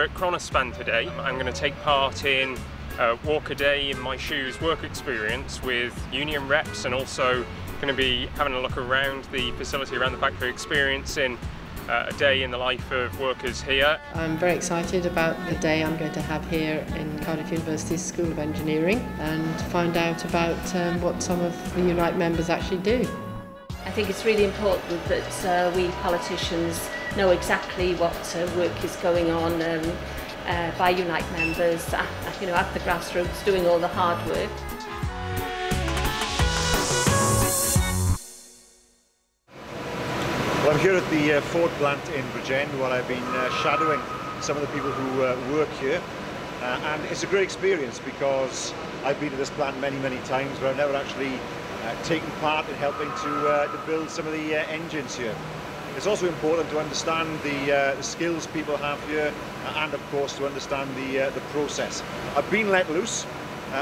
here at Cronospan today. I'm going to take part in Walk a Day in My Shoes work experience with union reps, and also going to be having a look around the facility, around the factory, experiencing a day in the life of workers here. I'm very excited about the day I'm going to have here in Cardiff University's School of Engineering, and find out about what some of the Unite members actually do. I think it's really important that we politicians know exactly what work is going on by Unite members at the grassroots, doing all the hard work. Well, I'm here at the Ford plant in Bridgend, where I've been shadowing some of the people who work here. And it's a great experience because I've been to this plant many times, but I've never actually taken part in helping to build some of the engines here. It's also important to understand the skills people have here, and of course to understand the process. I've been let loose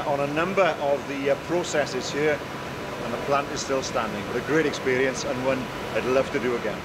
on a number of the processes here, and the plant is still standing. But a great experience, and one I'd love to do again.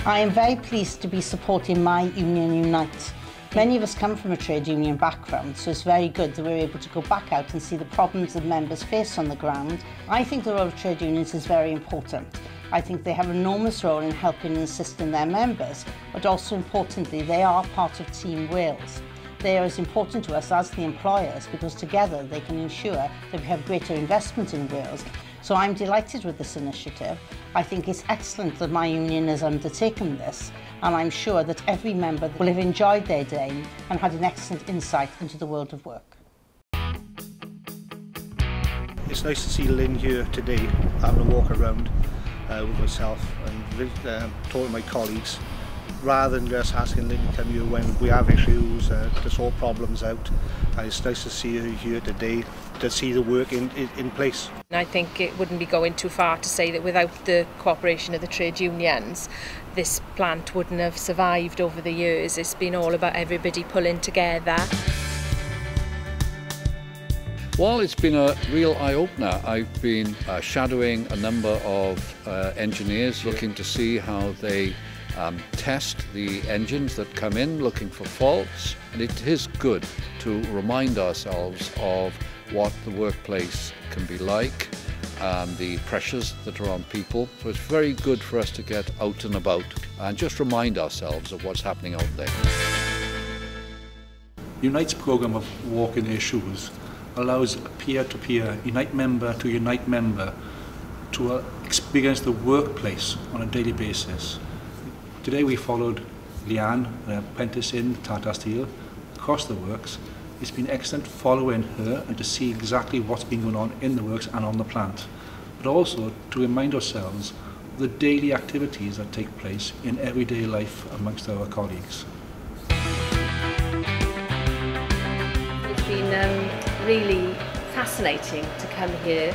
I am very pleased to be supporting my union Unite. Many of us come from a trade union background, so it's very good that we're able to go back out and see the problems that members face on the ground. I think the role of trade unions is very important. I think they have an enormous role in helping and assisting their members, but also importantly, they are part of Team Wales. They are as important to us as the employers, because together they can ensure that we have greater investment in Wales. So I'm delighted with this initiative. I think it's excellent that my union has undertaken this, and I'm sure that every member will have enjoyed their day and had an excellent insight into the world of work. It's nice to see Lynn here today, having a walk around with myself and talking to my colleagues, rather than just asking Lynn to come here when we have issues to sort problems out. And it's nice to see her here today to see the work in place. I think it wouldn't be going too far to say that without the cooperation of the trade unions, this plant wouldn't have survived over the years. It's been all about everybody pulling together. Well, it's been a real eye-opener. I've been shadowing a number of engineers, looking to see how they test the engines that come in, looking for faults. And it is good to remind ourselves of what the workplace can be like and the pressures that are on people. So it's very good for us to get out and about and just remind ourselves of what's happening out there. Unite's programme of Walk in Their Shoes allows a peer-to-peer, Unite member to Unite member to experience the workplace on a daily basis. Today we followed Leanne, an apprentice in Tata Steel, across the works. It's been excellent following her and to see exactly what's been going on in the works and on the plant, but also to remind ourselves of the daily activities that take place in everyday life amongst our colleagues. It's been really fascinating to come here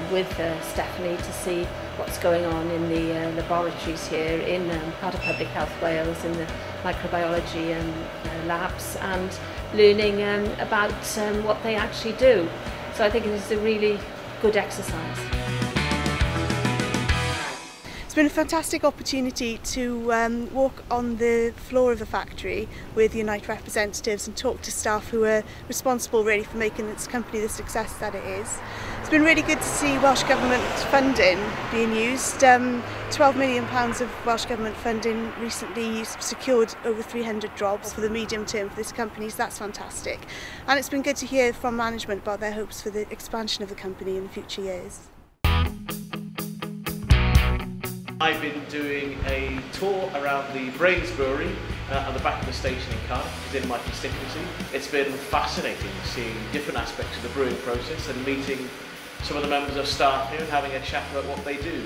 with Stephanie to see what's going on in the laboratories here in part of Public Health Wales, in the microbiology labs, and learning about what they actually do. So I think it's a really good exercise. It's been a fantastic opportunity to walk on the floor of the factory with Unite representatives and talk to staff who are responsible really for making this company the success that it is. It's been really good to see Welsh Government funding being used. £12 million of Welsh Government funding recently secured over 300 jobs for the medium term for this company, so that's fantastic. And it's been good to hear from management about their hopes for the expansion of the company in the future years. I've been doing a tour around the Brains Brewery at the back of the station in Cardiff, which is in my constituency. It's been fascinating seeing different aspects of the brewing process and meeting some of the members of staff here and having a chat about what they do.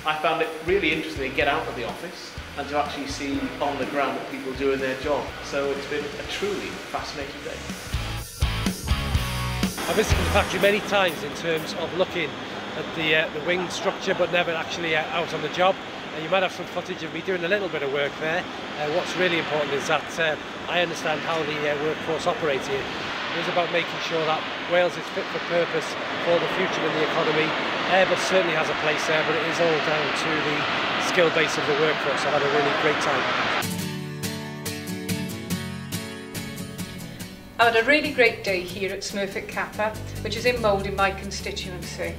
I found it really interesting to get out of the office and to actually see on the ground what people do in their job. So it's been a truly fascinating day. I've visited the factory many times in terms of looking at the wing structure, but never actually out on the job. You might have some footage of me doing a little bit of work there. What's really important is that I understand how the workforce operates here. It is about making sure that Wales is fit for purpose for the future in the economy. Airbus certainly has a place there, but it is all down to the skill base of the workforce. I've had a really great time. I had a really great day here at Smurfit Kappa, which is in Mould in my constituency.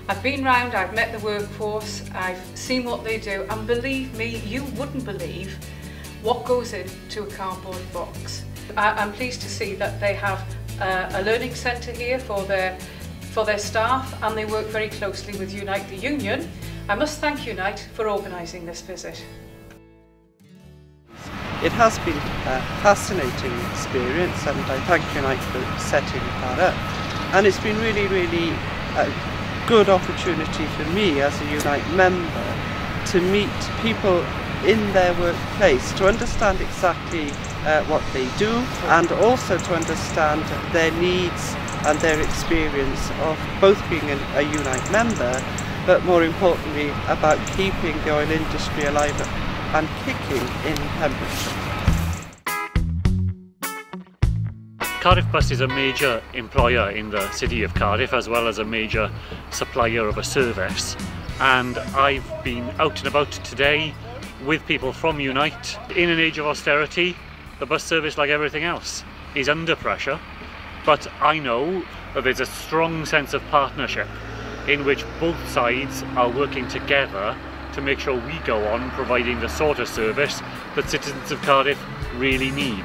I've been round, I've met the workforce, I've seen what they do, and believe me, you wouldn't believe what goes into a cardboard box. I'm pleased to see that they have a learning centre here for their staff, and they work very closely with Unite the Union. I must thank Unite for organising this visit. It has been a fascinating experience, and I thank Unite for setting that up. And it's been really, really a good opportunity for me as a Unite member to meet people in their workplace, to understand exactly what they do, and also to understand their needs and their experience of both being a Unite member, but more importantly about keeping the oil industry alive and kicking in Pembrokeshire. Cardiff Bus is a major employer in the city of Cardiff, as well as a major supplier of a service, and I've been out and about today with people from Unite. In an age of austerity, the bus service, like everything else, is under pressure, but I know that there's a strong sense of partnership in which both sides are working together to make sure we go on providing the sort of service that citizens of Cardiff really need.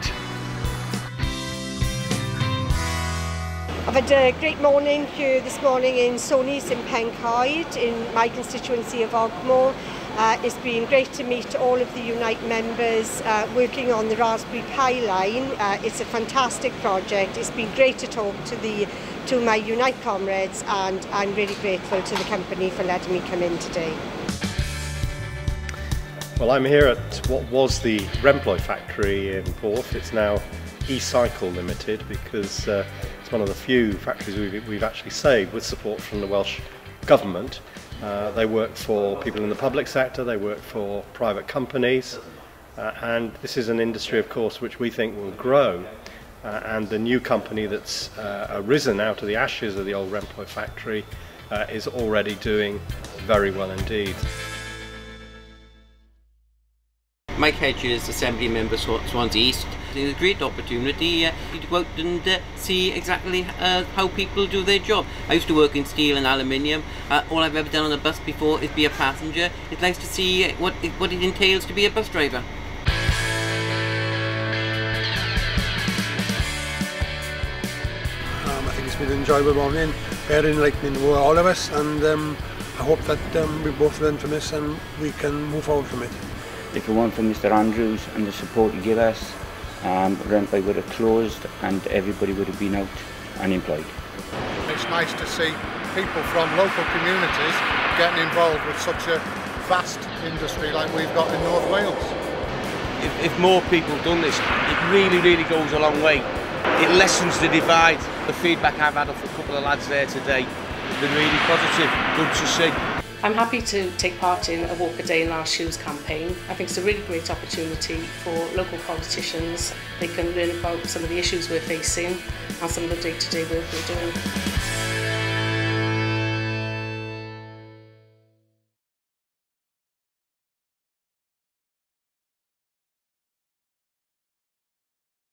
I've had a great morning here this morning in Sony's in Pencoed in my constituency of Ogmore. It's been great to meet all of the Unite members working on the Raspberry Pi line. It's a fantastic project. It's been great to talk to my Unite comrades, and I'm really grateful to the company for letting me come in today. Well, I'm here at what was the Remploy factory in Porth. It's now eCycle Limited, because it's one of the few factories we've actually saved with support from the Welsh Government. They work for people in the public sector, they work for private companies, and this is an industry, of course, which we think will grow. And the new company that's arisen out of the ashes of the old Remploy factory is already doing very well indeed. Mike Hedges, Assembly Member Swansea East. It's a great opportunity to go out and see exactly how people do their job. I used to work in steel and aluminium. All I've ever done on a bus before is be a passenger. It's nice to see what it entails to be a bus driver. I think it's been an enjoyable morning, very enlightening for all of us, and I hope that we both learn from this and we can move forward from it. If it weren't for Mr Andrews and the support he gave us, Remploy would have closed and everybody would have been out unemployed. It's nice to see people from local communities getting involved with such a vast industry like we've got in North Wales. If more people done this, it really goes a long way. It lessens the divide. The feedback I've had off a couple of lads there today has been really positive, good to see. I'm happy to take part in a Walk a Day in Last Shoes campaign. I think it's a really great opportunity for local politicians. They can learn about some of the issues we're facing and some of the day-to-day work we're doing.